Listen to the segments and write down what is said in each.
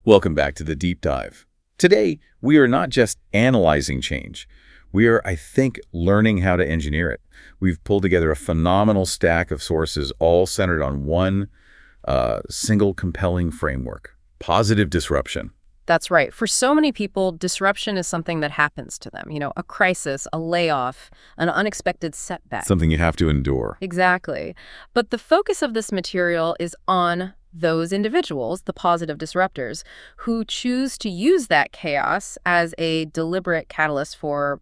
Welcome back to the Deep Dive. Today, we are not just analyzing change. We are, I think, learning how to engineer it. We've pulled together a phenomenal stack of sources all centered on one single compelling framework: positive disruption. That's right. For so many people, disruption is something that happens to them. A crisis, a layoff, an unexpected setback. Something you have to endure. Exactly. But the focus of this material is on those individuals, the positive disruptors, who choose to use that chaos as a deliberate catalyst for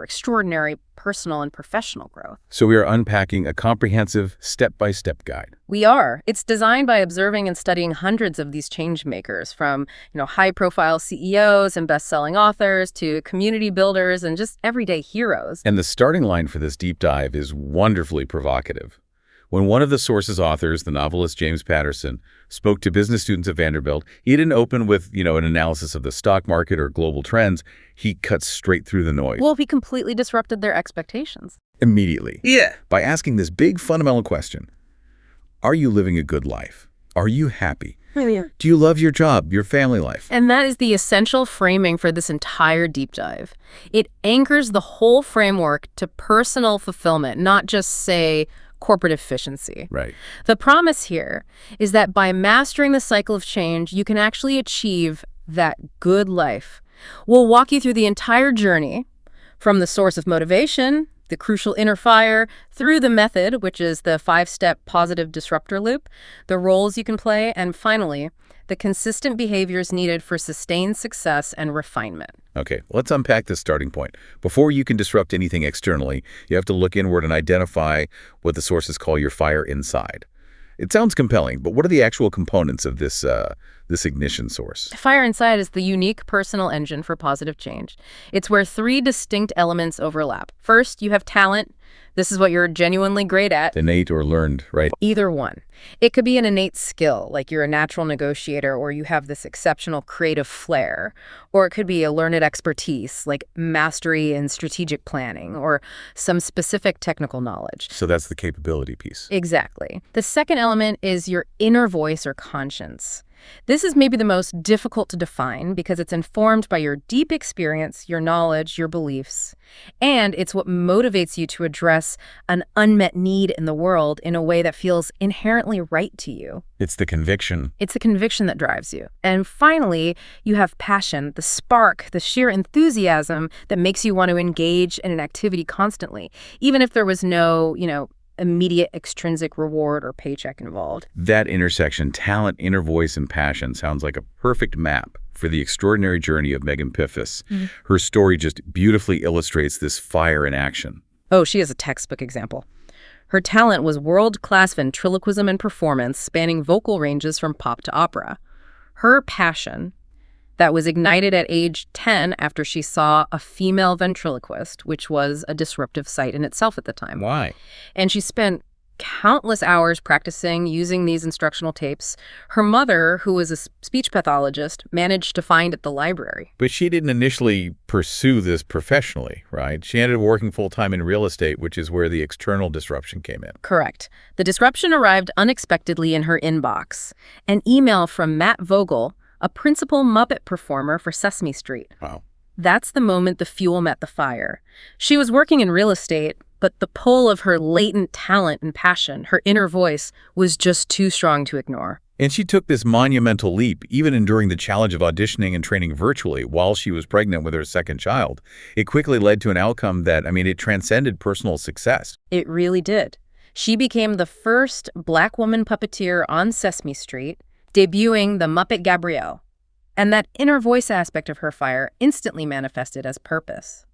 extraordinary personal and professional growth. So we are unpacking a comprehensive step-by-step guide. We are. It's designed by observing and studying hundreds of these change makers, from high-profile CEOs and best-selling authors to community builders and just everyday heroes. And the starting line for this deep dive is wonderfully provocative. When one of the source's authors, the novelist James Patterson, spoke to business students at Vanderbilt, he didn't open with, an analysis of the stock market or global trends. He cut straight through the noise. Well, he completely disrupted their expectations. Immediately. Yeah. By asking this big fundamental question: are you living a good life? Are you happy? Yeah. Do you love your job, your family life? And that is the essential framing for this entire deep dive. It anchors the whole framework to personal fulfillment, not just, say, corporate efficiency. Right. The promise here is that by mastering the cycle of change, you can actually achieve that good life. We'll walk you through the entire journey, from the source of motivation, the crucial inner fire, through the method, which is the 5-step positive disruptor loop, the roles you can play, and finally, the consistent behaviors needed for sustained success and refinement. Okay, let's unpack this starting point. Before you can disrupt anything externally, you have to look inward and identify what the sources call your fire inside. It sounds compelling, but what are the actual components of this ignition source? Fire inside is the unique personal engine for positive change. It's where 3 distinct elements overlap. First, you have talent. This is what you're genuinely great at. Innate or learned, right? Either one. It could be an innate skill, like you're a natural negotiator or you have this exceptional creative flair. Or it could be a learned expertise, like mastery in strategic planning or some specific technical knowledge. So that's the capability piece. Exactly. The second element is your inner voice or conscience. This is maybe the most difficult to define because it's informed by your deep experience, your knowledge, your beliefs, and it's what motivates you to address an unmet need in the world in a way that feels inherently right to you. It's the conviction. It's the conviction that drives you. And finally, you have passion, the spark, the sheer enthusiasm that makes you want to engage in an activity constantly, even if there was no, immediate extrinsic reward or paycheck involved. That intersection, talent, inner voice, and passion, sounds like a perfect map for the extraordinary journey of Megan Piffis. Mm-hmm. Her story just beautifully illustrates this fire in action. Oh, she is a textbook example. Her talent was world-class ventriloquism and performance, spanning vocal ranges from pop to opera. Her passion, that was ignited at age 10 after she saw a female ventriloquist, which was a disruptive sight in itself at the time. Why? And she spent countless hours practicing using these instructional tapes. Her mother, who was a speech pathologist, managed to find at the library. But she didn't initially pursue this professionally, right? She ended up working full-time in real estate, which is where the external disruption came in. Correct. The disruption arrived unexpectedly in her inbox. An email from Matt Vogel, a principal Muppet performer for Sesame Street. Wow. That's the moment the fuel met the fire. She was working in real estate, but the pull of her latent talent and passion, her inner voice, was just too strong to ignore. And she took this monumental leap, even enduring the challenge of auditioning and training virtually while she was pregnant with her second child. It quickly led to an outcome that, it transcended personal success. It really did. She became the first Black woman puppeteer on Sesame Street, debuting the Muppet Gabrielle. And that inner voice aspect of her fire instantly manifested as purpose.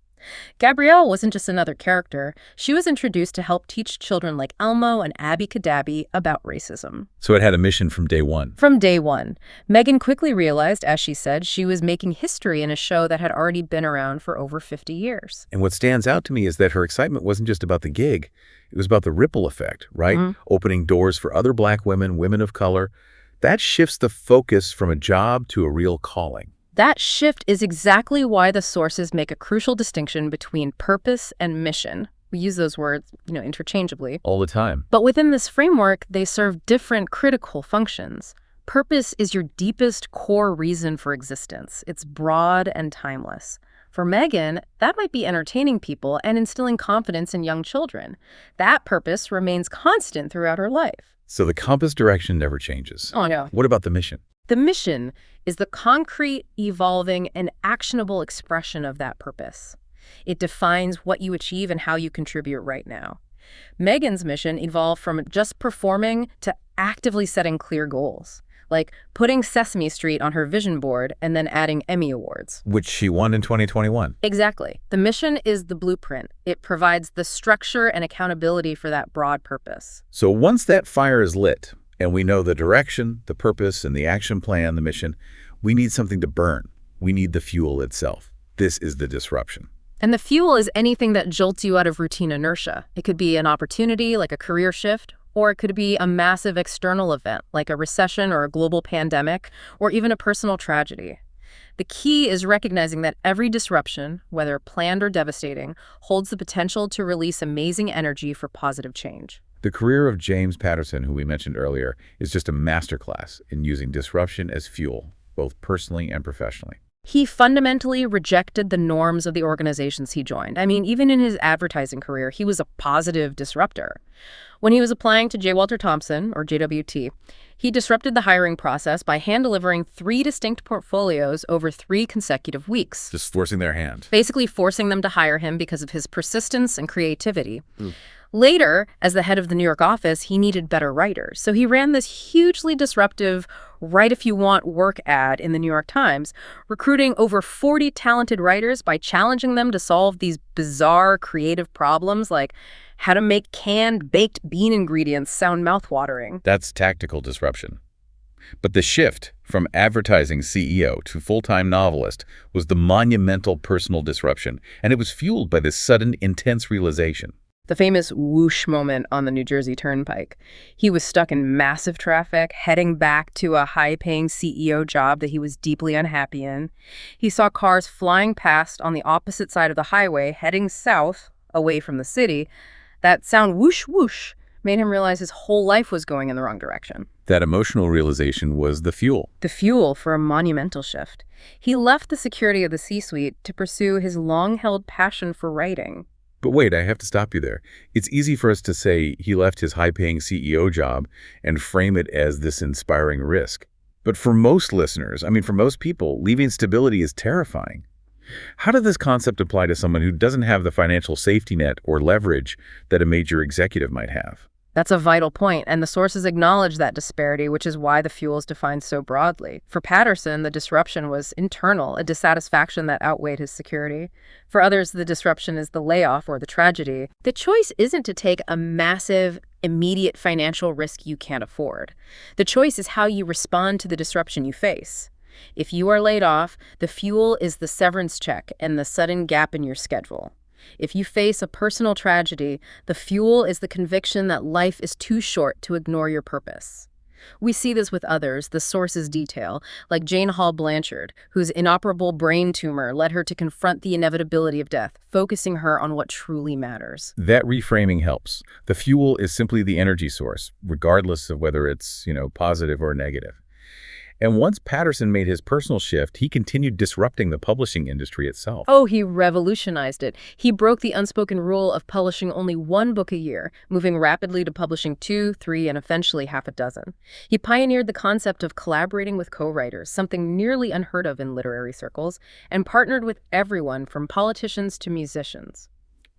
Gabrielle wasn't just another character. She was introduced to help teach children like Elmo and Abby Cadabby about racism. So it had a mission from day one. From day one. Megan quickly realized, as she said, she was making history in a show that had already been around for over 50 years. And what stands out to me is that her excitement wasn't just about the gig. It was about the ripple effect, right? Mm-hmm. Opening doors for other Black women, women of color. That shifts the focus from a job to a real calling. That shift is exactly why the sources make a crucial distinction between purpose and mission. We use those words, interchangeably. All the time. But within this framework, they serve different critical functions. Purpose is your deepest core reason for existence. It's broad and timeless. For Megan, that might be entertaining people and instilling confidence in young children. That purpose remains constant throughout her life. So the compass direction never changes. Oh, no. What about the mission? The mission is the concrete, evolving, and actionable expression of that purpose. It defines what you achieve and how you contribute right now. Megan's mission evolved from just performing to actively setting clear goals, like putting Sesame Street on her vision board and then adding Emmy Awards. Which she won in 2021. Exactly. The mission is the blueprint. It provides the structure and accountability for that broad purpose. So once that fire is lit, and we know the direction, the purpose, and the action plan, the mission, we need something to burn. We need the fuel itself. This is the disruption. And the fuel is anything that jolts you out of routine inertia. It could be an opportunity, like a career shift, or it could be a massive external event, like a recession or a global pandemic, or even a personal tragedy. The key is recognizing that every disruption, whether planned or devastating, holds the potential to release amazing energy for positive change. The career of James Patterson, who we mentioned earlier, is just a masterclass in using disruption as fuel, both personally and professionally. He fundamentally rejected the norms of the organizations he joined. I mean, even in his advertising career, he was a positive disruptor. When he was applying to J. Walter Thompson, or JWT, he disrupted the hiring process by hand-delivering 3 distinct portfolios over 3 consecutive weeks. Just forcing their hand. Basically forcing them to hire him because of his persistence and creativity. Later, as the head of the New York office, he needed better writers. So he ran this hugely disruptive Write If You Want work ad in the New York Times, recruiting over 40 talented writers by challenging them to solve these bizarre creative problems like how to make canned baked bean ingredients sound mouthwatering. That's tactical disruption. But the shift from advertising CEO to full-time novelist was the monumental personal disruption, and it was fueled by this sudden, intense realization. The famous whoosh moment on the New Jersey Turnpike. He was stuck in massive traffic, heading back to a high-paying CEO job that he was deeply unhappy in. He saw cars flying past on the opposite side of the highway, heading south, away from the city. That sound whoosh whoosh made him realize his whole life was going in the wrong direction. That emotional realization was the fuel. The fuel for a monumental shift. He left the security of the C-suite to pursue his long-held passion for writing. But wait, I have to stop you there. It's easy for us to say he left his high-paying CEO job and frame it as this inspiring risk. But for most listeners, for most people, leaving stability is terrifying. How does this concept apply to someone who doesn't have the financial safety net or leverage that a major executive might have? That's a vital point, and the sources acknowledge that disparity, which is why the fuel is defined so broadly. For Patterson, the disruption was internal, a dissatisfaction that outweighed his security. For others, the disruption is the layoff or the tragedy. The choice isn't to take a massive, immediate financial risk you can't afford. The choice is how you respond to the disruption you face. If you are laid off, the fuel is the severance check and the sudden gap in your schedule. If you face a personal tragedy, the fuel is the conviction that life is too short to ignore your purpose. We see this with others, the sources detail, like Jane Hall Blanchard, whose inoperable brain tumor led her to confront the inevitability of death, focusing her on what truly matters. That reframing helps. The fuel is simply the energy source, regardless of whether it's, positive or negative. And once Patterson made his personal shift, he continued disrupting the publishing industry itself. Oh, he revolutionized it. He broke the unspoken rule of publishing only 1 book a year, moving rapidly to publishing 2, 3, and eventually half a dozen. He pioneered the concept of collaborating with co-writers, something nearly unheard of in literary circles, and partnered with everyone from politicians to musicians.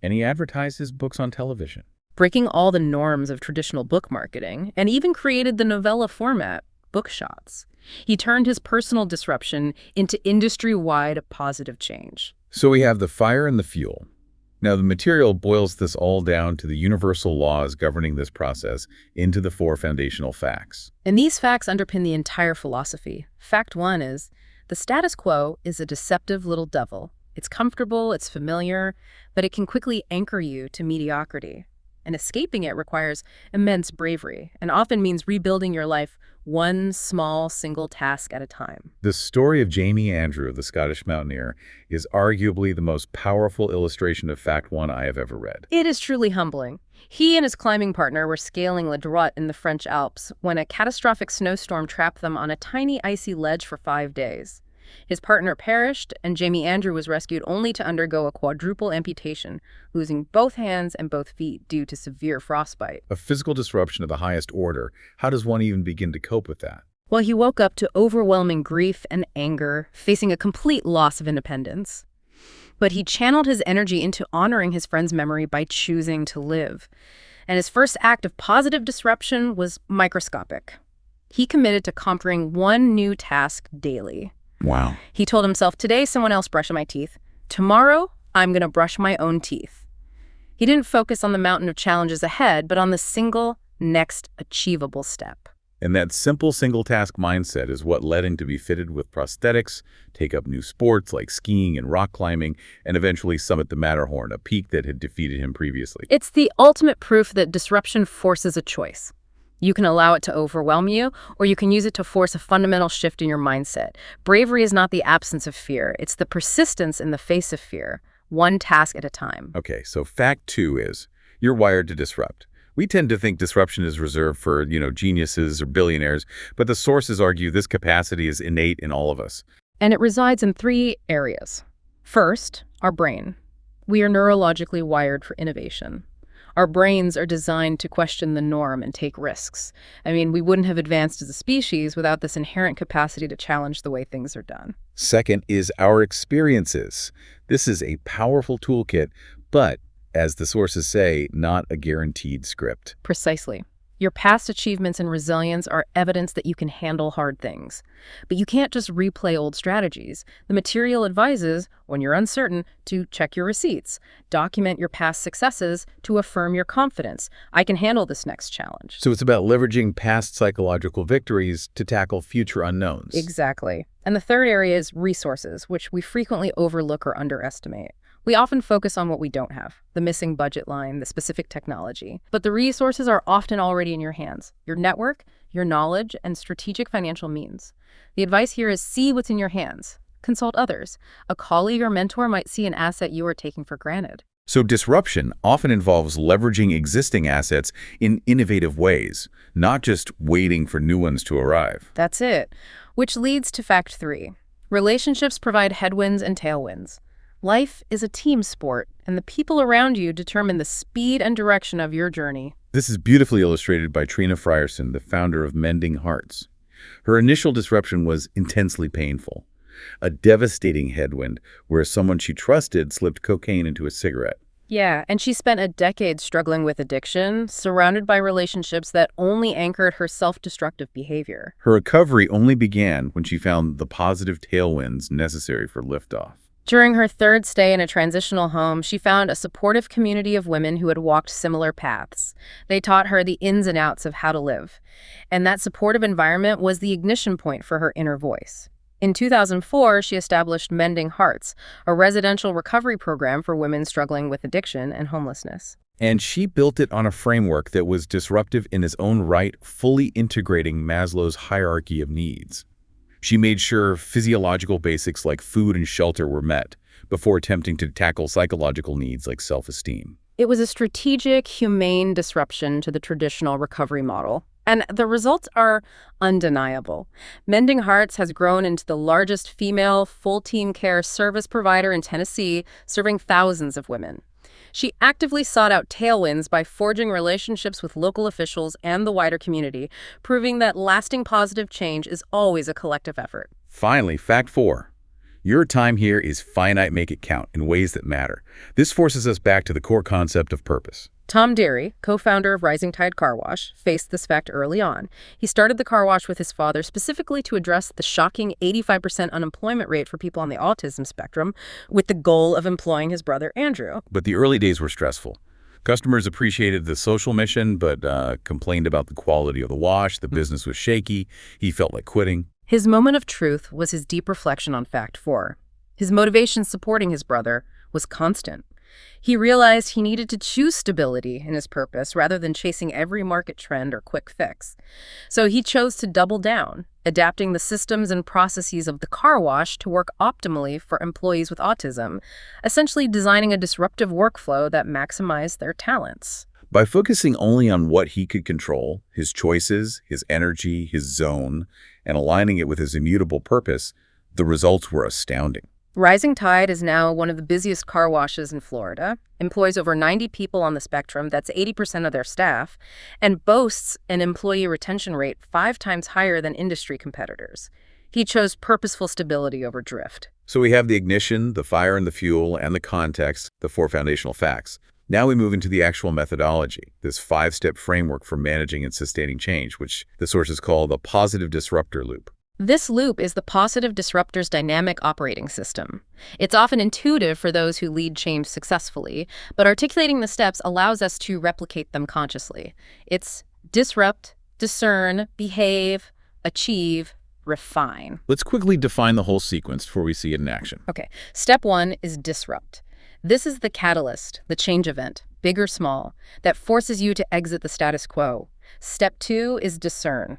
And he advertised his books on television, breaking all the norms of traditional book marketing, and even created the novella format, book shots. He turned his personal disruption into industry-wide positive change. So we have the fire and the fuel. Now, the material boils this all down to the universal laws governing this process into the 4 foundational facts. And these facts underpin the entire philosophy. Fact 1 is, the status quo is a deceptive little devil. It's comfortable, it's familiar, but it can quickly anchor you to mediocrity. And escaping it requires immense bravery and often means rebuilding your life one small single task at a time. The story of Jamie Andrew, the Scottish mountaineer, is arguably the most powerful illustration of Fact 1 I have ever read. It is truly humbling. He and his climbing partner were scaling La Droite in the French Alps when a catastrophic snowstorm trapped them on a tiny icy ledge for 5 days. His partner perished, and Jamie Andrew was rescued only to undergo a quadruple amputation, losing both hands and both feet due to severe frostbite. A physical disruption of the highest order. How does one even begin to cope with that? Well, he woke up to overwhelming grief and anger, facing a complete loss of independence. But he channeled his energy into honoring his friend's memory by choosing to live. And his first act of positive disruption was microscopic. He committed to conquering one new task daily. Wow. He told himself, today someone else brushed my teeth. Tomorrow, I'm going to brush my own teeth. He didn't focus on the mountain of challenges ahead, but on the single next achievable step. And that simple single-task mindset is what led him to be fitted with prosthetics, take up new sports like skiing and rock climbing, and eventually summit the Matterhorn, a peak that had defeated him previously. It's the ultimate proof that disruption forces a choice. You can allow it to overwhelm you, or you can use it to force a fundamental shift in your mindset. Bravery is not the absence of fear. It's the persistence in the face of fear, one task at a time. Okay, so Fact 2 is, you're wired to disrupt. We tend to think disruption is reserved for, geniuses or billionaires, but the sources argue this capacity is innate in all of us. And it resides in 3 areas. First, our brain. We are neurologically wired for innovation. Our brains are designed to question the norm and take risks. I mean, we wouldn't have advanced as a species without this inherent capacity to challenge the way things are done. Second is our experiences. This is a powerful toolkit, but, as the sources say, not a guaranteed script. Precisely. Your past achievements and resilience are evidence that you can handle hard things. But you can't just replay old strategies. The material advises, when you're uncertain, to check your receipts. Document your past successes to affirm your confidence. I can handle this next challenge. So it's about leveraging past psychological victories to tackle future unknowns. Exactly. And the third area is resources, which we frequently overlook or underestimate. We often focus on what we don't have, the missing budget line, the specific technology. But the resources are often already in your hands, your network, your knowledge, and strategic financial means. The advice here is see what's in your hands. Consult others. A colleague or mentor might see an asset you are taking for granted. So disruption often involves leveraging existing assets in innovative ways, not just waiting for new ones to arrive. That's it. Which leads to Fact 3. Relationships provide headwinds and tailwinds. Life is a team sport, and the people around you determine the speed and direction of your journey. This is beautifully illustrated by Trina Frierson, the founder of Mending Hearts. Her initial disruption was intensely painful, a devastating headwind where someone she trusted slipped cocaine into a cigarette. Yeah, and she spent a decade struggling with addiction, surrounded by relationships that only anchored her self-destructive behavior. Her recovery only began when she found the positive tailwinds necessary for liftoff. During her third stay in a transitional home, she found a supportive community of women who had walked similar paths. They taught her the ins and outs of how to live. And that supportive environment was the ignition point for her inner voice. In 2004, she established Mending Hearts, a residential recovery program for women struggling with addiction and homelessness. And she built it on a framework that was disruptive in its own right, fully integrating Maslow's hierarchy of needs. She made sure physiological basics like food and shelter were met before attempting to tackle psychological needs like self-esteem. It was a strategic, humane disruption to the traditional recovery model. And the results are undeniable. Mending Hearts has grown into the largest female full-team care service provider in Tennessee, serving thousands of women. She actively sought out tailwinds by forging relationships with local officials and the wider community, proving that lasting positive change is always a collective effort. Finally, Fact 4. Your time here is finite. Make it count in ways that matter. This forces us back to the core concept of purpose. Tom Deary, co-founder of Rising Tide Car Wash, faced this fact early on. He started the car wash with his father specifically to address the shocking 85% unemployment rate for people on the autism spectrum, with the goal of employing his brother Andrew. But the early days were stressful. Customers appreciated the social mission, but complained about the quality of the wash. The business was shaky. He felt like quitting. His moment of truth was his deep reflection on Fact 4. His motivation supporting his brother was constant. He realized he needed to choose stability in his purpose rather than chasing every market trend or quick fix. So he chose to double down, adapting the systems and processes of the car wash to work optimally for employees with autism, essentially designing a disruptive workflow that maximized their talents. By focusing only on what he could control, his choices, his energy, his zone, and aligning it with his immutable purpose, the results were astounding. Rising Tide is now one of the busiest car washes in Florida, employs over 90 people on the spectrum, that's 80% of their staff, and boasts an employee retention rate 5 times higher than industry competitors. He chose purposeful stability over drift. So we have the ignition, the fire and the fuel, and the context, the 4 foundational facts. Now we move into the actual methodology, this 5-step framework for managing and sustaining change, which the sources call the positive disruptor loop. This loop is the positive disruptor's dynamic operating system. It's often intuitive for those who lead change successfully, but articulating the steps allows us to replicate them consciously. It's disrupt, discern, behave, achieve, refine. Let's quickly define the whole sequence before we see it in action. Okay, step 1 is disrupt. This is the catalyst, the change event, big or small, that forces you to exit the status quo. Step 2 is discern.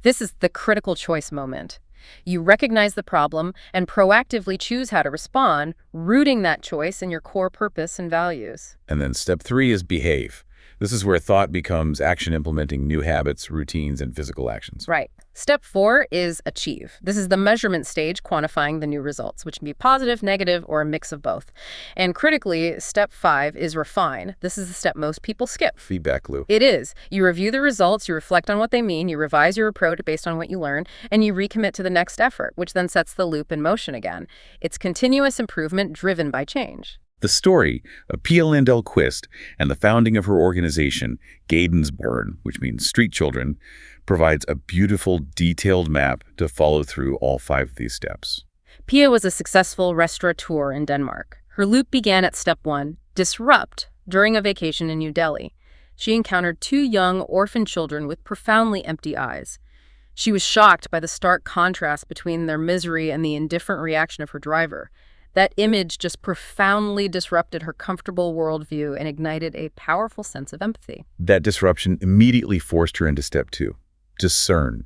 This is the critical choice moment. You recognize the problem and proactively choose how to respond, rooting that choice in your core purpose and values. And then step 3 is behave. This is where thought becomes action, implementing new habits, routines, and physical actions. Right. Step 4 is achieve. This is the measurement stage, quantifying the new results, which can be positive, negative, or a mix of both. And critically, step 5 is refine. This is the step most people skip. Feedback loop. It is. You review the results, you reflect on what they mean, you revise your approach based on what you learn, and you recommit to the next effort, which then sets the loop in motion again. It's continuous improvement driven by change. The story of Pia Landell-Quist and the founding of her organization, Gadens Burn, which means street children, provides a beautiful, detailed map to follow through all 5 of these steps. Pia was a successful restaurateur in Denmark. Her loop began at step 1, disrupt, during a vacation in New Delhi. She encountered 2 young orphan children with profoundly empty eyes. She was shocked by the stark contrast between their misery and the indifferent reaction of her driver. That image just profoundly disrupted her comfortable worldview and ignited a powerful sense of empathy. That disruption immediately forced her into step 2, discern.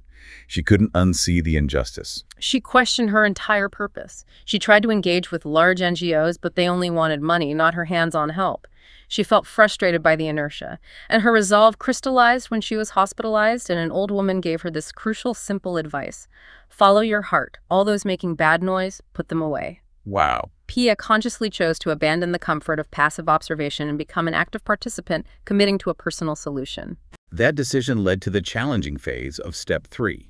She couldn't unsee the injustice. She questioned her entire purpose. She tried to engage with large NGOs, but they only wanted money, not her hands-on help. She felt frustrated by the inertia, and her resolve crystallized when she was hospitalized, and an old woman gave her this crucial, simple advice. Follow your heart. All those making bad noise, put them away. Wow. Pia consciously chose to abandon the comfort of passive observation and become an active participant, committing to a personal solution. That decision led to the challenging phase of step 3,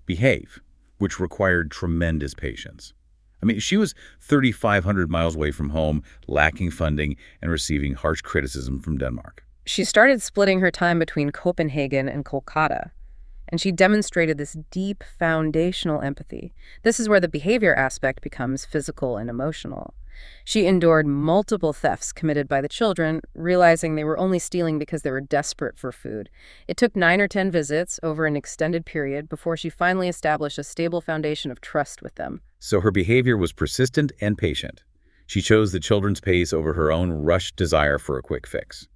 behave, which required tremendous patience. I mean, she was 3,500 miles away from home, lacking funding, and receiving harsh criticism from Denmark. She started splitting her time between Copenhagen and Kolkata, and she demonstrated this deep foundational empathy. This is where the behavior aspect becomes physical and emotional. She endured multiple thefts committed by the children, realizing they were only stealing because they were desperate for food. It took 9 or 10 visits over an extended period before she finally established a stable foundation of trust with them. So her behavior was persistent and patient. She chose the children's pace over her own rushed desire for a quick fix.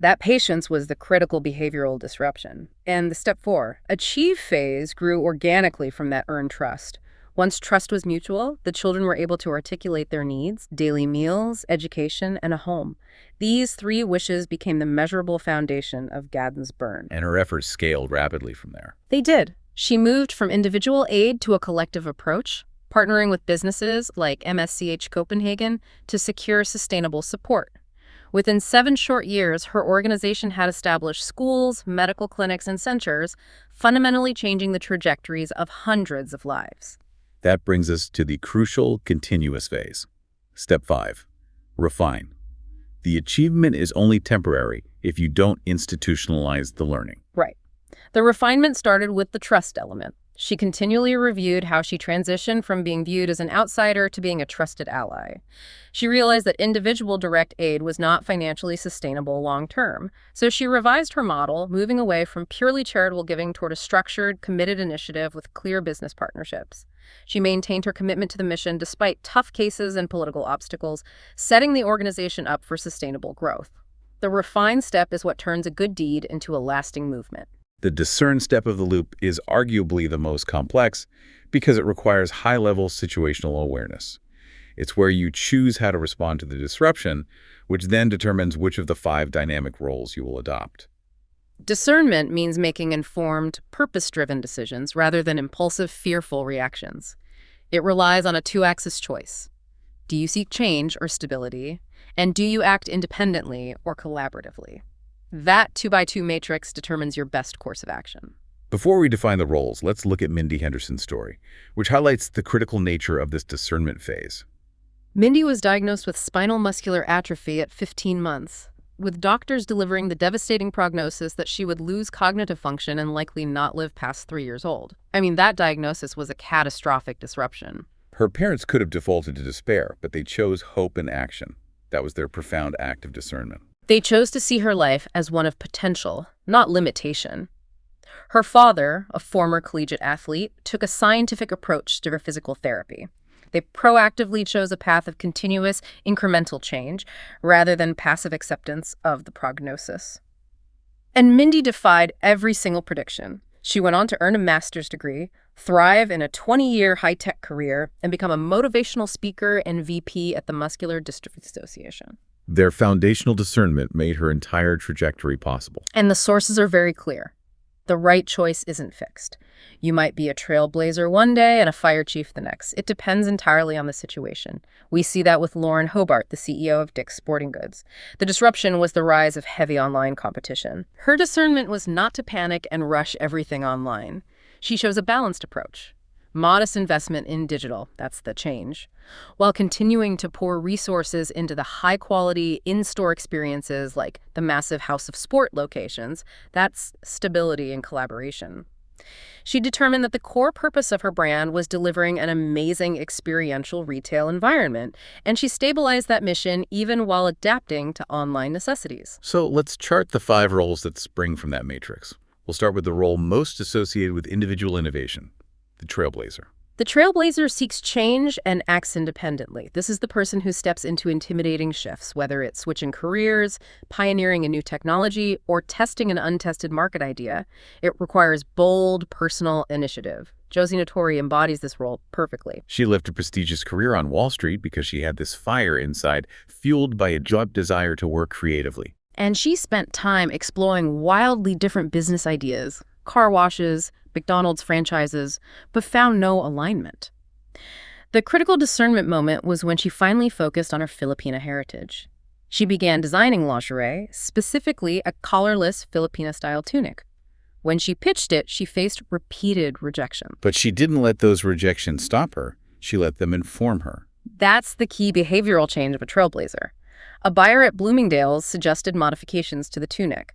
That patience was the critical behavioral disruption. And the step 4, achieve phase, grew organically from that earned trust. Once trust was mutual, the children were able to articulate their needs, daily meals, education, and a home. These 3 wishes became the measurable foundation of Gadens Burn. And her efforts scaled rapidly from there. They did. She moved from individual aid to a collective approach, partnering with businesses like MSCH Copenhagen to secure sustainable support. Within 7 short years, her organization had established schools, medical clinics, and centers, fundamentally changing the trajectories of hundreds of lives. That brings us to the crucial continuous phase. Step 5, refine. The achievement is only temporary if you don't institutionalize the learning. Right. The refinement started with the trust element. She continually reviewed how she transitioned from being viewed as an outsider to being a trusted ally. She realized that individual direct aid was not financially sustainable long-term, so she revised her model, moving away from purely charitable giving toward a structured, committed initiative with clear business partnerships. She maintained her commitment to the mission despite tough cases and political obstacles, setting the organization up for sustainable growth. The refined step is what turns a good deed into a lasting movement. The discern step of the loop is arguably the most complex because it requires high-level situational awareness. It's where you choose how to respond to the disruption, which then determines which of the 5 dynamic roles you will adopt. Discernment means making informed, purpose-driven decisions rather than impulsive, fearful reactions. It relies on a 2-axis choice. Do you seek change or stability? And do you act independently or collaboratively? That 2x2 matrix determines your best course of action. Before we define the roles, let's look at Mindy Henderson's story, which highlights the critical nature of this discernment phase. Mindy was diagnosed with spinal muscular atrophy at 15 months, with doctors delivering the devastating prognosis that she would lose cognitive function and likely not live past 3 years old. That diagnosis was a catastrophic disruption. Her parents could have defaulted to despair, but they chose hope and action. That was their profound act of discernment. They chose to see her life as one of potential, not limitation. Her father, a former collegiate athlete, took a scientific approach to her physical therapy. They proactively chose a path of continuous, incremental change rather than passive acceptance of the prognosis. And Mindy defied every single prediction. She went on to earn a master's degree, thrive in a 20-year high-tech career, and become a motivational speaker and VP at the Muscular Dystrophy Association. Their foundational discernment made her entire trajectory possible. And the sources are very clear. The right choice isn't fixed. You might be a trailblazer one day and a fire chief the next. It depends entirely on the situation. We see that with Lauren Hobart, the CEO of Dick's Sporting Goods. The disruption was the rise of heavy online competition. Her discernment was not to panic and rush everything online. She chose a balanced approach. Modest investment in digital, that's the change, while continuing to pour resources into the high-quality in-store experiences like the massive House of Sport locations. That's stability and collaboration. She determined that the core purpose of her brand was delivering an amazing experiential retail environment, and she stabilized that mission even while adapting to online necessities. So let's chart the 5 roles that spring from that matrix. We'll start with the role most associated with individual innovation. The trailblazer. The trailblazer seeks change and acts independently. This is the person who steps into intimidating shifts, whether it's switching careers, pioneering a new technology, or testing an untested market idea. It requires bold, personal initiative. Josie Notori embodies this role perfectly. She left a prestigious career on Wall Street because she had this fire inside, fueled by a deep desire to work creatively. And she spent time exploring wildly different business ideas, car washes, McDonald's franchises, but found no alignment. The critical discernment moment was when she finally focused on her Filipina heritage. She began designing lingerie, specifically a collarless Filipina-style tunic. When she pitched it, she faced repeated rejection. But she didn't let those rejections stop her. She let them inform her. That's the key behavioral change of a trailblazer. A buyer at Bloomingdale's suggested modifications to the tunic.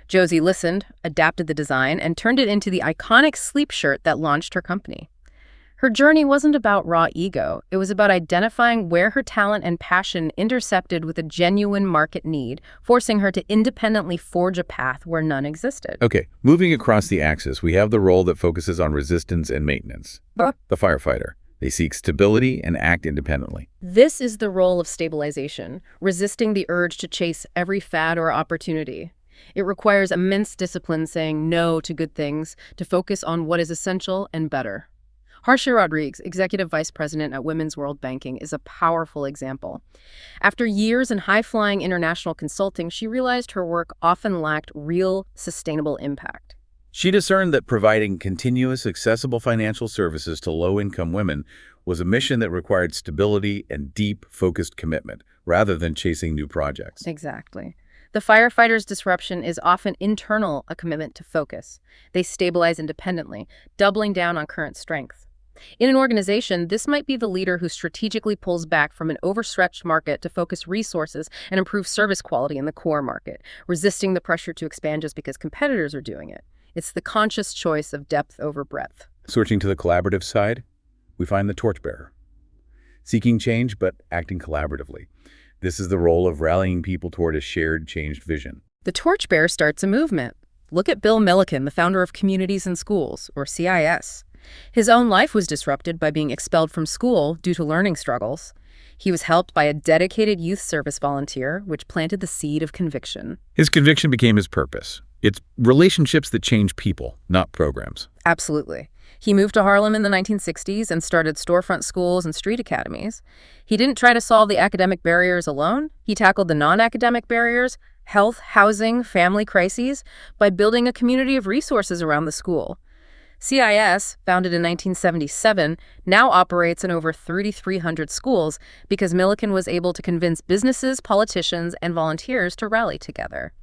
Josie listened, adapted the design, and turned it into the iconic sleep shirt that launched her company. Her journey wasn't about raw ego. It was about identifying where her talent and passion intercepted with a genuine market need, forcing her to independently forge a path where none existed. Okay, moving across the axis, we have the role that focuses on resistance and maintenance. The firefighter. They seek stability and act independently. This is the role of stabilization, resisting the urge to chase every fad or opportunity. It requires immense discipline saying no to good things to focus on what is essential and better. Harsha Rodriguez, Executive Vice President at Women's World Banking, is a powerful example. After years in high-flying international consulting, she realized her work often lacked real, sustainable impact. She discerned that providing continuous, accessible financial services to low-income women was a mission that required stability and deep, focused commitment, rather than chasing new projects. Exactly. The firefighter's disruption is often internal, a commitment to focus. They stabilize independently, doubling down on current strength. In an organization, this might be the leader who strategically pulls back from an overstretched market to focus resources and improve service quality in the core market, resisting the pressure to expand just because competitors are doing it. It's the conscious choice of depth over breadth. Switching to the collaborative side, we find the torchbearer. Seeking change, but acting collaboratively. This is the role of rallying people toward a shared, changed vision. The torchbearer starts a movement. Look at Bill Milliken, the founder of Communities in Schools, or CIS. His own life was disrupted by being expelled from school due to learning struggles. He was helped by a dedicated youth service volunteer, which planted the seed of conviction. His conviction became his purpose. It's relationships that change people, not programs. Absolutely. He moved to Harlem in the 1960s and started storefront schools and street academies. He didn't try to solve the academic barriers alone. He tackled the non-academic barriers, health, housing, family crises, by building a community of resources around the school. CIS, founded in 1977, now operates in over 3,300 schools because Milliken was able to convince businesses, politicians, and volunteers to rally together.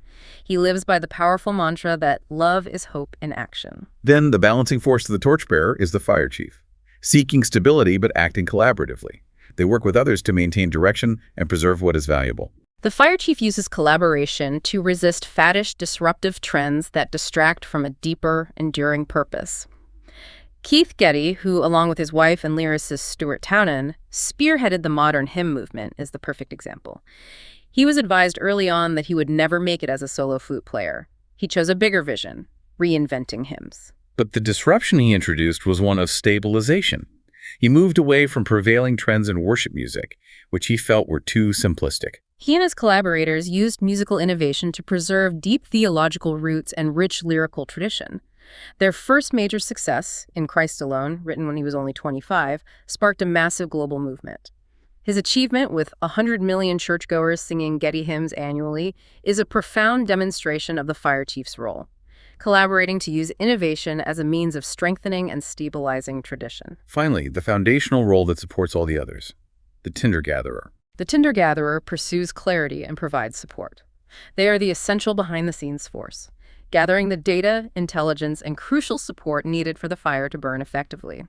He lives by the powerful mantra that love is hope in action. Then the balancing force to the torchbearer is the fire chief, seeking stability but acting collaboratively. They work with others to maintain direction and preserve what is valuable. The fire chief uses collaboration to resist faddish, disruptive trends that distract from a deeper, enduring purpose. Keith Getty, who, along with his wife and lyricist Stuart Townend, spearheaded the modern hymn movement, is the perfect example. He was advised early on that he would never make it as a solo flute player. He chose a bigger vision, reinventing hymns. But the disruption he introduced was one of stabilization. He moved away from prevailing trends in worship music, which he felt were too simplistic. He and his collaborators used musical innovation to preserve deep theological roots and rich lyrical tradition. Their first major success, In Christ Alone, written when he was only 25, sparked a massive global movement. His achievement, with 100 million churchgoers singing Getty hymns annually, is a profound demonstration of the fire chief's role, collaborating to use innovation as a means of strengthening and stabilizing tradition. Finally, the foundational role that supports all the others, the tinder gatherer. The tinder gatherer pursues clarity and provides support. They are the essential behind-the-scenes force, gathering the data, intelligence, and crucial support needed for the fire to burn effectively.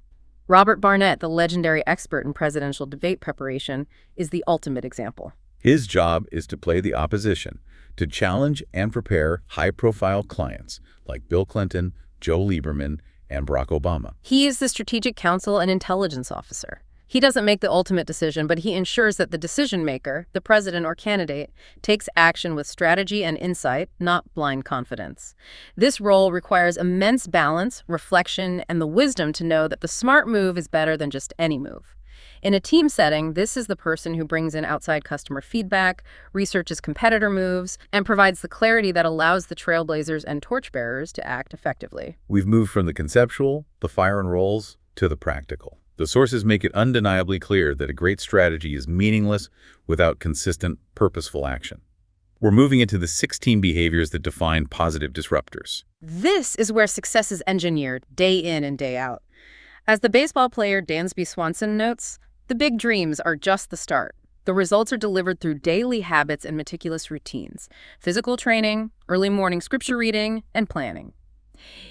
Robert Barnett, the legendary expert in presidential debate preparation, is the ultimate example. His job is to play the opposition, to challenge and prepare high-profile clients like Bill Clinton, Joe Lieberman, and Barack Obama. He is the strategic counsel and intelligence officer. He doesn't make the ultimate decision, but he ensures that the decision maker, the president or candidate, takes action with strategy and insight, not blind confidence. This role requires immense balance, reflection, and the wisdom to know that the smart move is better than just any move. In a team setting, this is the person who brings in outside customer feedback, researches competitor moves, and provides the clarity that allows the trailblazers and torchbearers to act effectively. We've moved from the conceptual, the fire and rolls, to the practical. The sources make it undeniably clear that a great strategy is meaningless without consistent, purposeful action. We're moving into the 16 behaviors that define positive disruptors. This is where success is engineered day in and day out. As the baseball player Dansby Swanson notes, the big dreams are just the start. The results are delivered through daily habits and meticulous routines, physical training, early morning scripture reading, and planning.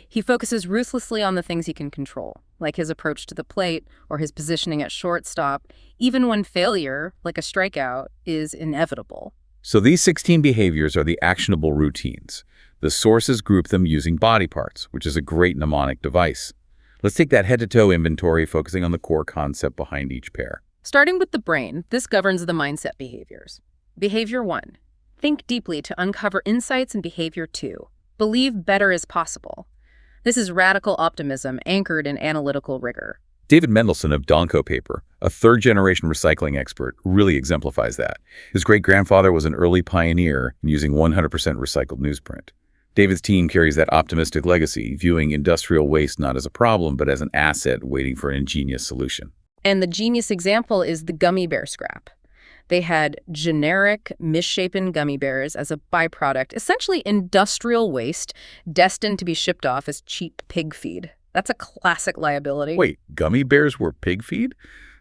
He focuses ruthlessly on the things he can control, like his approach to the plate or his positioning at shortstop, even when failure, like a strikeout, is inevitable. So these 16 behaviors are the actionable routines. The sources group them using body parts, which is a great mnemonic device. Let's take that head-to-toe inventory, focusing on the core concept behind each pair. Starting with the brain, this governs the mindset behaviors. Behavior 1. Think deeply to uncover insights, and behavior 2. Believe better is possible. This is radical optimism anchored in analytical rigor. David Mendelsohn of Donko Paper, a third-generation recycling expert, really exemplifies that. His great-grandfather was an early pioneer in using 100% recycled newsprint. David's team carries that optimistic legacy, viewing industrial waste not as a problem, but as an asset waiting for an ingenious solution. And the genius example is the gummy bear scrap. They had generic, misshapen gummy bears as a byproduct, essentially industrial waste destined to be shipped off as cheap pig feed. That's a classic liability. Wait, gummy bears were pig feed?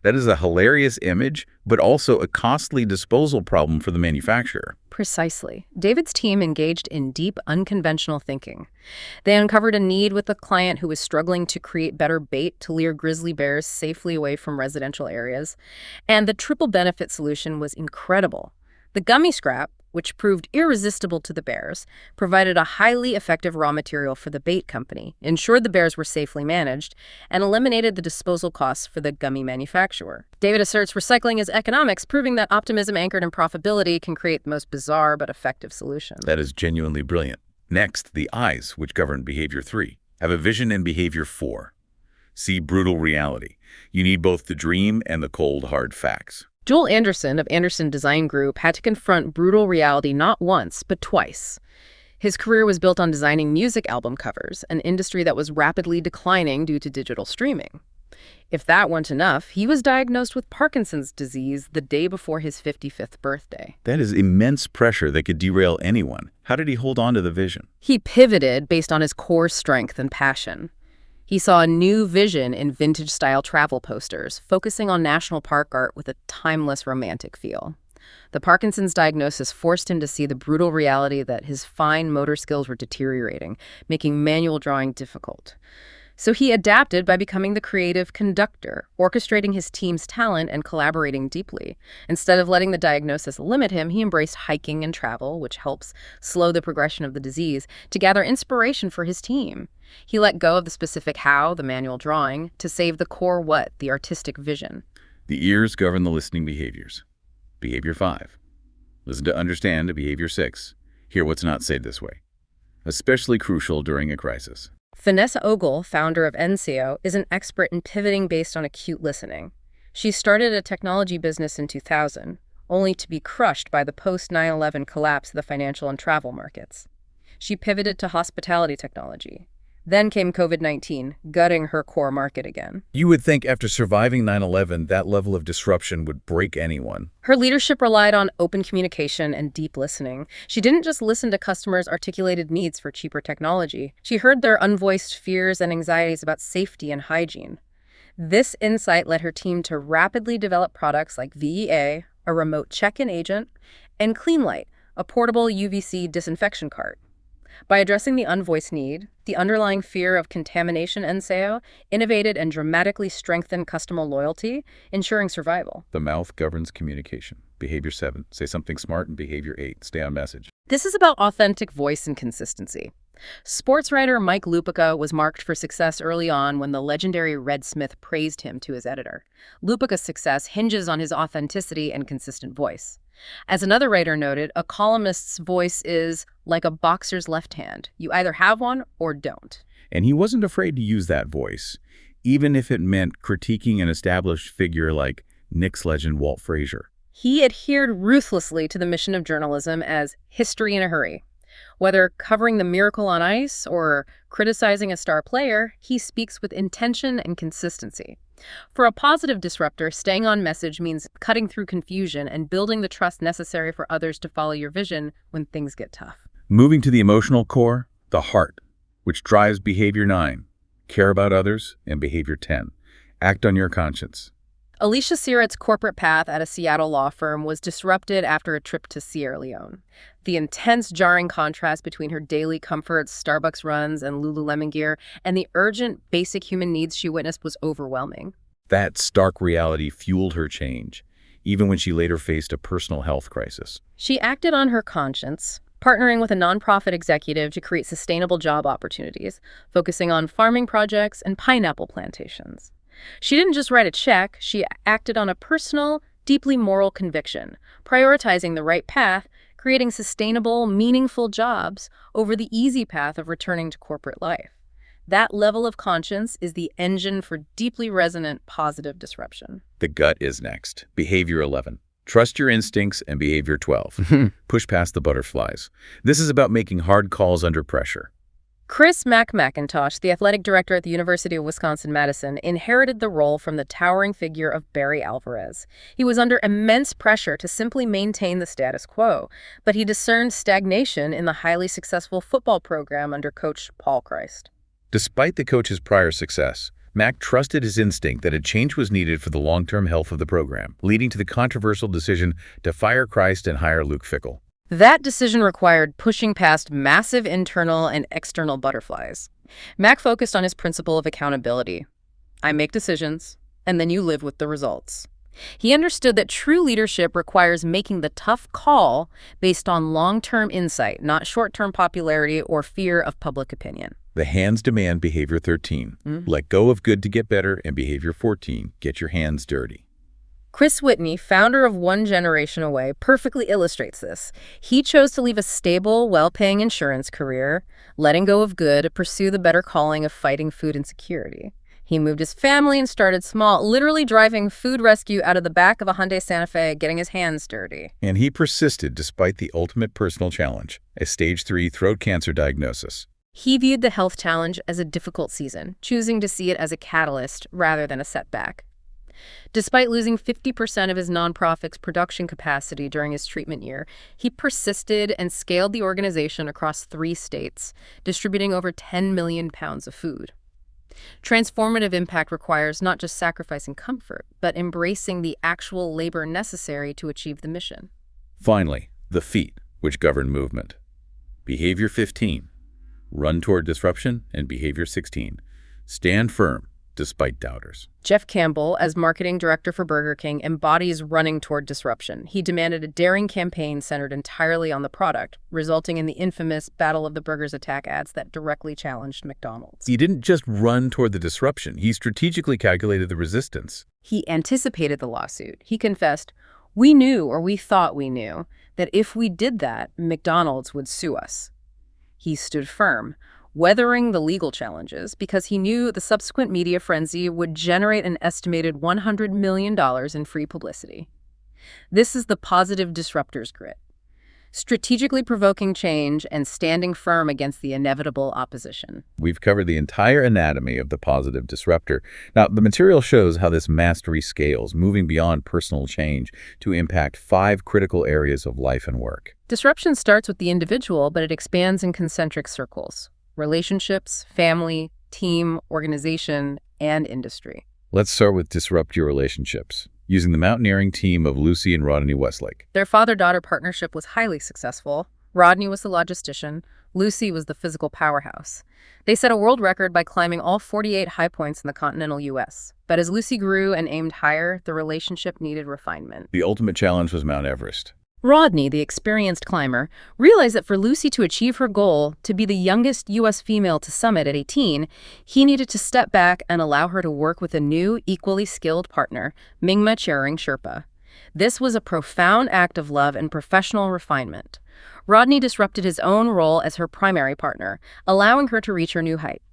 That is a hilarious image, but also a costly disposal problem for the manufacturer. Precisely. David's team engaged in deep, unconventional thinking. They uncovered a need with a client who was struggling to create better bait to lure grizzly bears safely away from residential areas. And the triple benefit solution was incredible. The gummy scrap, which proved irresistible to the bears, provided a highly effective raw material for the bait company, ensured the bears were safely managed, and eliminated the disposal costs for the gummy manufacturer. David asserts recycling is economics, proving that optimism anchored in profitability can create the most bizarre but effective solution. That is genuinely brilliant. Next, the I's, which govern behavior 3, have a vision in behavior 4. See brutal reality. You need both the dream and the cold, hard facts. Joel Anderson of Anderson Design Group had to confront brutal reality not once, but twice. His career was built on designing music album covers, an industry that was rapidly declining due to digital streaming. If that weren't enough, he was diagnosed with Parkinson's disease the day before his 55th birthday. That is immense pressure that could derail anyone. How did he hold on to the vision? He pivoted based on his core strength and passion. He saw a new vision in vintage-style travel posters, focusing on national park art with a timeless romantic feel. The Parkinson's diagnosis forced him to see the brutal reality that his fine motor skills were deteriorating, making manual drawing difficult. So he adapted by becoming the creative conductor, orchestrating his team's talent and collaborating deeply. Instead of letting the diagnosis limit him, he embraced hiking and travel, which helps slow the progression of the disease, to gather inspiration for his team. He let go of the specific how, the manual drawing, to save the core what, the artistic vision. The ears govern the listening behaviors. Behavior 5. Listen to understand. Behavior 6. Hear what's not said this way. Especially crucial during a crisis. Vanessa Ogle, founder of NCO, is an expert in pivoting based on acute listening. She started a technology business in 2000, only to be crushed by the post-9/11 collapse of the financial and travel markets. She pivoted to hospitality technology. Then came COVID-19, gutting her core market again. You would think after surviving 9/11, that level of disruption would break anyone. Her leadership relied on open communication and deep listening. She didn't just listen to customers' articulated needs for cheaper technology. She heard their unvoiced fears and anxieties about safety and hygiene. This insight led her team to rapidly develop products like VEA, a remote check-in agent, and CleanLight, a portable UVC disinfection cart. By addressing the unvoiced need, the underlying fear of contamination, NCO innovated and dramatically strengthened customer loyalty, ensuring survival. The mouth governs communication. Behavior 7. Say something smart. And behavior 8. Stay on message. This is about authentic voice and consistency. Sports writer Mike Lupica was marked for success early on when the legendary Red Smith praised him to his editor. Lupica's success hinges on his authenticity and consistent voice. As another writer noted, a columnist's voice is like a boxer's left hand. You either have one or don't. And he wasn't afraid to use that voice, even if it meant critiquing an established figure like Knicks legend Walt Frazier. He adhered ruthlessly to the mission of journalism as history in a hurry. Whether covering the miracle on ice or criticizing a star player, he speaks with intention and consistency. For a positive disruptor, staying on message means cutting through confusion and building the trust necessary for others to follow your vision when things get tough. Moving to the emotional core, the heart, which drives behavior 9. Care about others, and behavior 10. Act on your conscience. Alicia Sirrett's corporate path at a Seattle law firm was disrupted after a trip to Sierra Leone. The intense, jarring contrast between her daily comforts, Starbucks runs, and Lululemon gear, and the urgent, basic human needs she witnessed was overwhelming. That stark reality fueled her change, even when she later faced a personal health crisis. She acted on her conscience, partnering with a nonprofit executive to create sustainable job opportunities, focusing on farming projects and pineapple plantations. She didn't just write a check, she acted on a personal, deeply moral conviction, prioritizing the right path, creating sustainable, meaningful jobs over the easy path of returning to corporate life. That level of conscience is the engine for deeply resonant, positive disruption. The gut is next. Behavior 11. Trust your instincts, and behavior 12. Push past the butterflies. This is about making hard calls under pressure. Chris McIntosh, the athletic director at the University of Wisconsin-Madison, inherited the role from the towering figure of Barry Alvarez. He was under immense pressure to simply maintain the status quo, but he discerned stagnation in the highly successful football program under coach Paul Christ. Despite the coach's prior success, Mac trusted his instinct that a change was needed for the long-term health of the program, leading to the controversial decision to fire Christ and hire Luke Fickell. That decision required pushing past massive internal and external butterflies. Mac focused on his principle of accountability. I make decisions, and then you live with the results. He understood that true leadership requires making the tough call based on long-term insight, not short-term popularity or fear of public opinion. The hands demand behavior 13. Let go of good to get better, and behavior 14. Get your hands dirty. Chris Whitney, founder of One Generation Away, perfectly illustrates this. He chose to leave a stable, well-paying insurance career, letting go of good to pursue the better calling of fighting food insecurity. He moved his family and started small, literally driving food rescue out of the back of a Hyundai Santa Fe, getting his hands dirty. And he persisted despite the ultimate personal challenge, a stage 3 throat cancer diagnosis. He viewed the health challenge as a difficult season, choosing to see it as a catalyst rather than a setback. Despite losing 50% of his nonprofit's production capacity during his treatment year, he persisted and scaled the organization across 3 states, distributing over 10 million pounds of food. Transformative impact requires not just sacrificing comfort, but embracing the actual labor necessary to achieve the mission. Finally, the feet, which govern movement. Behavior 15. Run toward disruption, and behavior 16. Stand firm despite doubters. Jeff Campbell, as marketing director for Burger King, embodies running toward disruption. He demanded a daring campaign centered entirely on the product, resulting in the infamous Battle of the Burgers attack ads that directly challenged McDonald's. He didn't just run toward the disruption, he strategically calculated the resistance. He anticipated the lawsuit. He confessed, "We knew, or we thought we knew, that if we did that, McDonald's would sue us." He stood firm, weathering the legal challenges because he knew the subsequent media frenzy would generate an estimated $100 million in free publicity. This is the positive disruptor's grit, strategically provoking change and standing firm against the inevitable opposition. We've covered the entire anatomy of the positive disruptor. Now, the material shows how this mastery scales, moving beyond personal change to impact 5 critical areas of life and work. Disruption starts with the individual, but it expands in concentric circles: relationships, family, team, organization, and industry. Let's start with disrupt your relationships, using the mountaineering team of Lucy and Rodney Westlake. Their father-daughter partnership was highly successful. Rodney was the logistician. Lucy was the physical powerhouse. They set a world record by climbing all 48 high points in the continental U.S. But as Lucy grew and aimed higher, the relationship needed refinement. The ultimate challenge was Mount Everest. Rodney, the experienced climber, realized that for Lucy to achieve her goal, to be the youngest U.S. female to summit at 18, he needed to step back and allow her to work with a new, equally skilled partner, Mingma Chering Sherpa. This was a profound act of love and professional refinement. Rodney disrupted his own role as her primary partner, allowing her to reach her new height.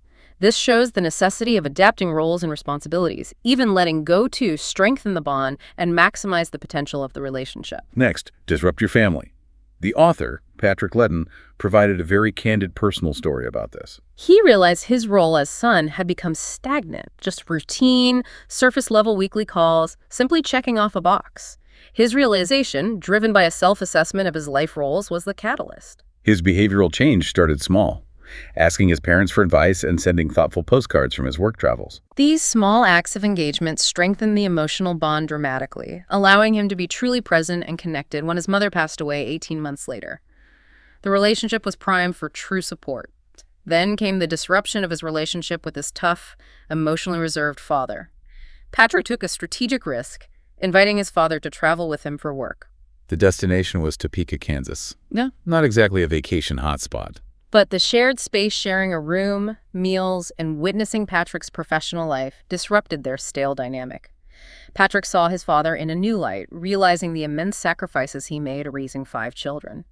This shows the necessity of adapting roles and responsibilities, even letting go to strengthen the bond and maximize the potential of the relationship. Next, disrupt your family. The author, Patrick Ledden, provided a very candid personal story about this. He realized his role as son had become stagnant, just routine, surface-level weekly calls, simply checking off a box. His realization, driven by a self-assessment of his life roles, was the catalyst. His behavioral change started small, asking his parents for advice and sending thoughtful postcards from his work travels. These small acts of engagement strengthened the emotional bond dramatically, allowing him to be truly present and connected when his mother passed away 18 months later. The relationship was primed for true support. Then came the disruption of his relationship with his tough, emotionally reserved father. Patrick took a strategic risk, inviting his father to travel with him for work. The destination was Topeka, Kansas. No, not exactly a vacation hotspot. But the shared space, sharing a room, meals, and witnessing Patrick's professional life disrupted their stale dynamic. Patrick saw his father in a new light, realizing the immense sacrifices he made raising 5 children.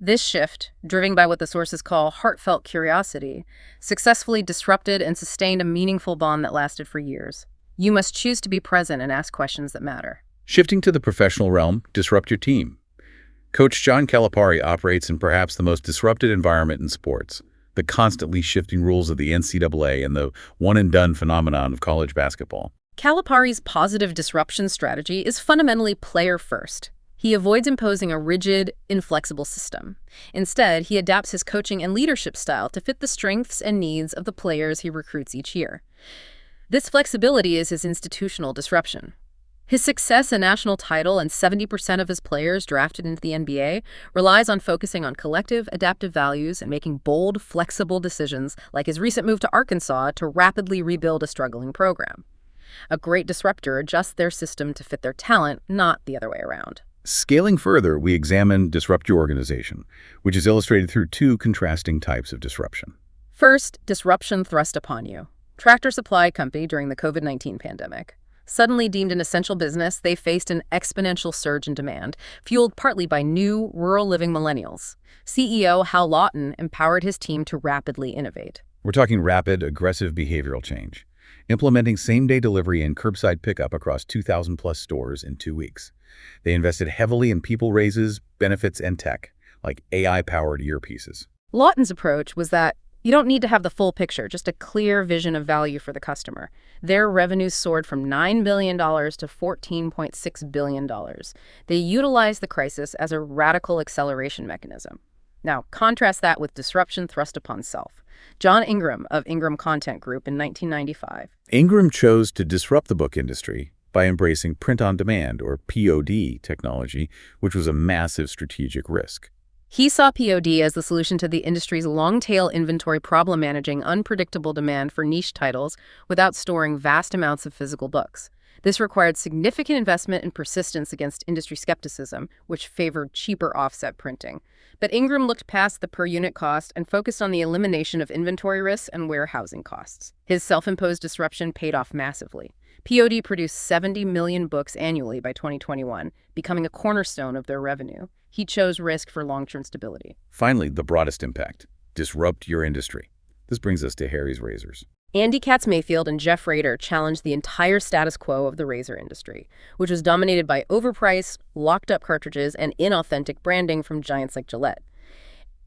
This shift, driven by what the sources call heartfelt curiosity, successfully disrupted and sustained a meaningful bond that lasted for years. You must choose to be present and ask questions that matter. Shifting to the professional realm, disrupt your team. Coach John Calipari operates in perhaps the most disrupted environment in sports, the constantly shifting rules of the NCAA and the one-and-done phenomenon of college basketball. Calipari's positive disruption strategy is fundamentally player-first. He avoids imposing a rigid, inflexible system. Instead, he adapts his coaching and leadership style to fit the strengths and needs of the players he recruits each year. This flexibility is his institutional disruption. His success and national title and 70% of his players drafted into the NBA relies on focusing on collective, adaptive values and making bold, flexible decisions like his recent move to Arkansas to rapidly rebuild a struggling program. A great disruptor adjusts their system to fit their talent, not the other way around. Scaling further, we examine disrupt your organization, which is illustrated through 2 contrasting types of disruption. First, disruption thrust upon you. Tractor Supply Company during the COVID-19 pandemic. Suddenly deemed an essential business, they faced an exponential surge in demand, fueled partly by new, rural-living millennials. CEO Hal Lawton empowered his team to rapidly innovate. We're talking rapid, aggressive behavioral change. implementing same-day delivery and curbside pickup across 2,000-plus stores in 2 weeks. They invested heavily in people raises, benefits, and tech, like AI-powered earpieces. Lawton's approach was that you don't need to have the full picture, just a clear vision of value for the customer. Their revenues soared from $9 billion to $14.6 billion. They utilized the crisis as a radical acceleration mechanism. Now, contrast that with disruption thrust upon self. John Ingram of Ingram Content Group in 1995. Ingram chose to disrupt the book industry by embracing print-on-demand, or POD, technology, which was a massive strategic risk. He saw POD as the solution to the industry's long-tail inventory problem, managing unpredictable demand for niche titles without storing vast amounts of physical books. This required significant investment and persistence against industry skepticism, which favored cheaper offset printing. But Ingram looked past the per-unit cost and focused on the elimination of inventory risks and warehousing costs. His self-imposed disruption paid off massively. POD produced 70 million books annually by 2021, becoming a cornerstone of their revenue. He chose risk for long-term stability. Finally, the broadest impact: disrupt your industry. This brings us to Harry's razors. Andy Katz-Mayfield and Jeff Rader challenged the entire status quo of the razor industry, which was dominated by overpriced, locked-up cartridges and inauthentic branding from giants like Gillette.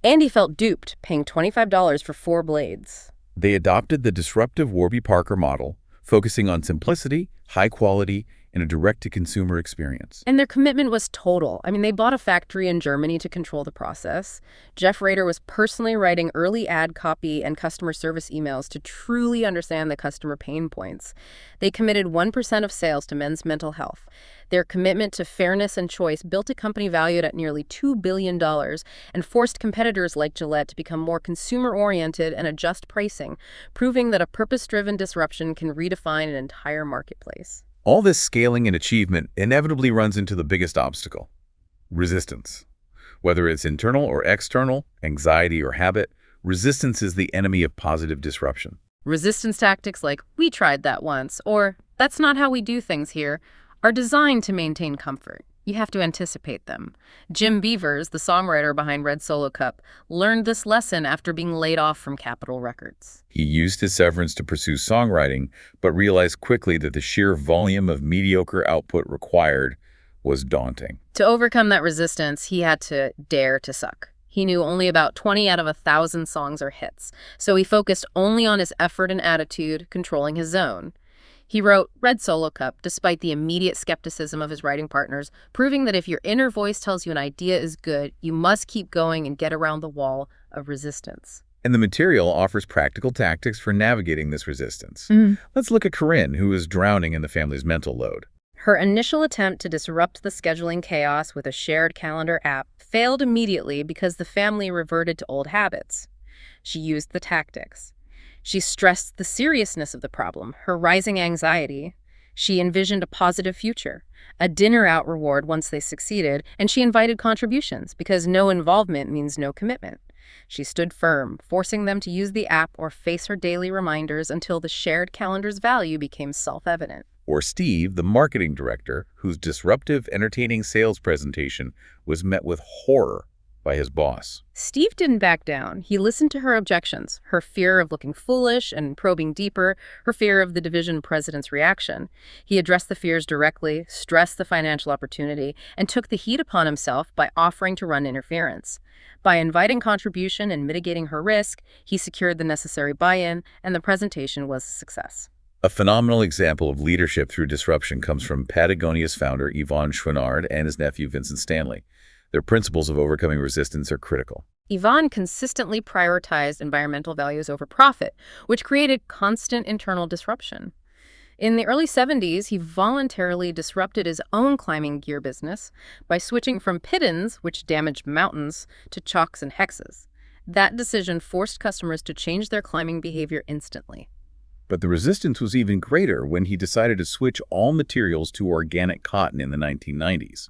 Andy felt duped, paying $25 for 4 blades. They adopted the disruptive Warby Parker model, focusing on simplicity, high quality, and a direct-to-consumer experience. And their commitment was total. They bought a factory in Germany to control the process. Jeff Rader was personally writing early ad copy and customer service emails to truly understand the customer pain points. They committed 1% of sales to men's mental health. Their commitment to fairness and choice built a company valued at nearly $2 billion and forced competitors like Gillette to become more consumer-oriented and adjust pricing, proving that a purpose-driven disruption can redefine an entire marketplace. All this scaling and achievement inevitably runs into the biggest obstacle: resistance. Whether it's internal or external, anxiety or habit, resistance is the enemy of positive disruption. Resistance tactics like, "We tried that once," or "That's not how we do things here," are designed to maintain comfort. You have to anticipate them. Jim Beavers, the songwriter behind Red Solo Cup, learned this lesson after being laid off from Capitol Records. He used his severance to pursue songwriting, but realized quickly that the sheer volume of mediocre output required was daunting. To overcome that resistance, he had to dare to suck. He knew only about 20 out of 1,000 songs are hits, so he focused only on his effort and attitude, controlling his zone. He wrote Red Solo Cup despite the immediate skepticism of his writing partners, proving that if your inner voice tells you an idea is good, you must keep going and get around the wall of resistance. And the material offers practical tactics for navigating this resistance. Let's look at Corinne, who is drowning in the family's mental load. Her initial attempt to disrupt the scheduling chaos with a shared calendar app failed immediately because the family reverted to old habits. She used the tactics. She stressed the seriousness of the problem, her rising anxiety. She envisioned a positive future, a dinner-out reward once they succeeded, and she invited contributions because no involvement means no commitment. She stood firm, forcing them to use the app or face her daily reminders until the shared calendar's value became self-evident. Or Steve, the marketing director, whose disruptive, entertaining sales presentation was met with horror by his boss. Steve didn't back down. He listened to her objections, her fear of looking foolish and probing deeper, her fear of the division president's reaction. He addressed the fears directly, stressed the financial opportunity, and took the heat upon himself by offering to run interference. By inviting contribution and mitigating her risk, he secured the necessary buy-in, and the presentation was a success. A phenomenal example of leadership through disruption comes from Patagonia's founder, Yvon Chouinard, and his nephew, Vincent Stanley. Their principles of overcoming resistance are critical. Yvon consistently prioritized environmental values over profit, which created constant internal disruption. In the early 70s, he voluntarily disrupted his own climbing gear business by switching from pittons, which damaged mountains, to chalks and hexes. That decision forced customers to change their climbing behavior instantly. But the resistance was even greater when he decided to switch all materials to organic cotton in the 1990s.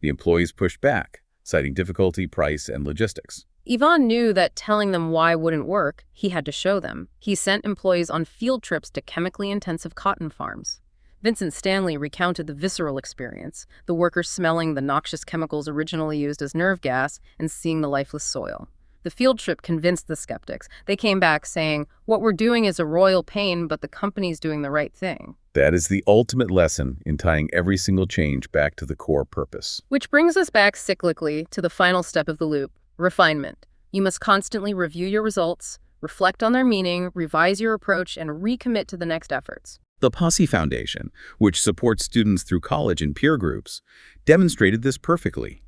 The employees pushed back, citing difficulty, price, and logistics. Yvon knew that telling them why wouldn't work, he had to show them. He sent employees on field trips to chemically intensive cotton farms. Vincent Stanley recounted the visceral experience, the workers smelling the noxious chemicals originally used as nerve gas and seeing the lifeless soil. The field trip convinced the skeptics. They came back saying, what we're doing is a royal pain, but the company's doing the right thing. That is the ultimate lesson in tying every single change back to the core purpose. Which brings us back cyclically to the final step of the loop, refinement. You must constantly review your results, reflect on their meaning, revise your approach, and recommit to the next efforts. The Posse Foundation, which supports students through college and peer groups, demonstrated this perfectly.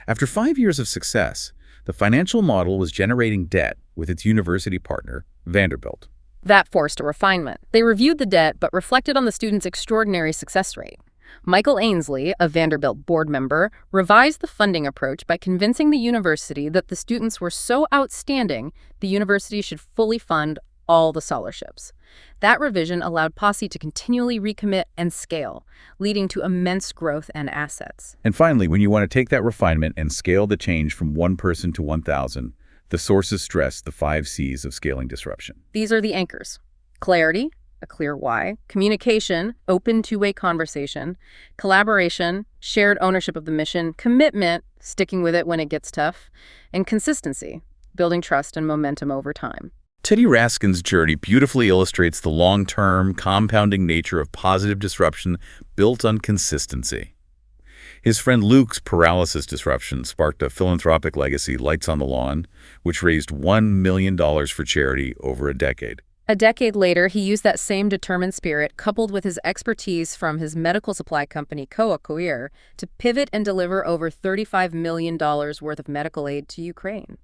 After 5 years of success, the financial model was generating debt with its university partner, Vanderbilt. That forced a refinement. They reviewed the debt but reflected on the students' extraordinary success rate. Michael Ainsley, a Vanderbilt board member, revised the funding approach by convincing the university that the students were so outstanding the university should fully fund all the scholarships. That revision allowed Posse to continually recommit and scale, leading to immense growth and assets. And finally, when you want to take that refinement and scale the change from 1 person to 1,000, the sources stress the 5 C's of scaling disruption. These are the anchors: clarity, a clear why; communication, open two-way conversation; collaboration, shared ownership of the mission; commitment, sticking with it when it gets tough; and consistency, building trust and momentum over time. Teddy Raskin's journey beautifully illustrates the long-term, compounding nature of positive disruption built on consistency. His friend Luke's paralysis disruption sparked a philanthropic legacy, Lights on the Lawn, which raised $1 million for charity over a decade. A decade later, he used that same determined spirit, coupled with his expertise from his medical supply company, Koa Koir, to pivot and deliver over $35 million worth of medical aid to Ukraine.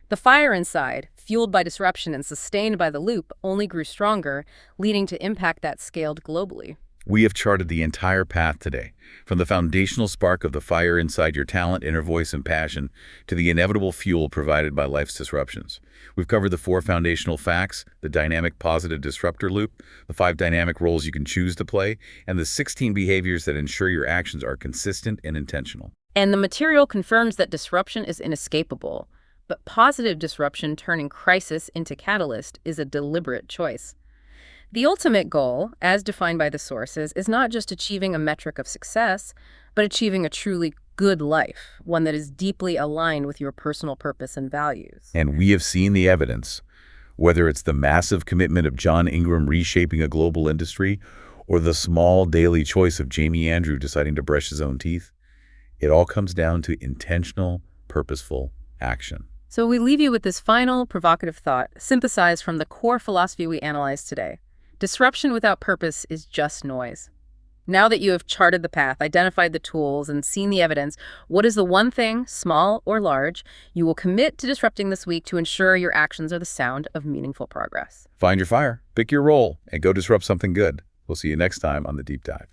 The fire inside, fueled by disruption and sustained by the loop, only grew stronger, leading to impact that scaled globally. We have charted the entire path today, from the foundational spark of the fire inside your talent, inner voice, and passion, to the inevitable fuel provided by life's disruptions. We've covered the 4 foundational facts, the dynamic positive disruptor loop, the 5 dynamic roles you can choose to play, and the 16 behaviors that ensure your actions are consistent and intentional. And the material confirms that disruption is inescapable. But positive disruption turning crisis into catalyst is a deliberate choice. The ultimate goal, as defined by the sources, is not just achieving a metric of success, but achieving a truly good life, one that is deeply aligned with your personal purpose and values. And we have seen the evidence, whether it's the massive commitment of John Ingram reshaping a global industry, or the small daily choice of Jamie Andrew deciding to brush his own teeth. It all comes down to intentional, purposeful action. So we leave you with this final, provocative thought, synthesized from the core philosophy we analyzed today. Disruption without purpose is just noise. Now that you have charted the path, identified the tools, and seen the evidence, what is the one thing, small or large, you will commit to disrupting this week to ensure your actions are the sound of meaningful progress? Find your fire, pick your role, and go disrupt something good. We'll see you next time on The Deep Dive.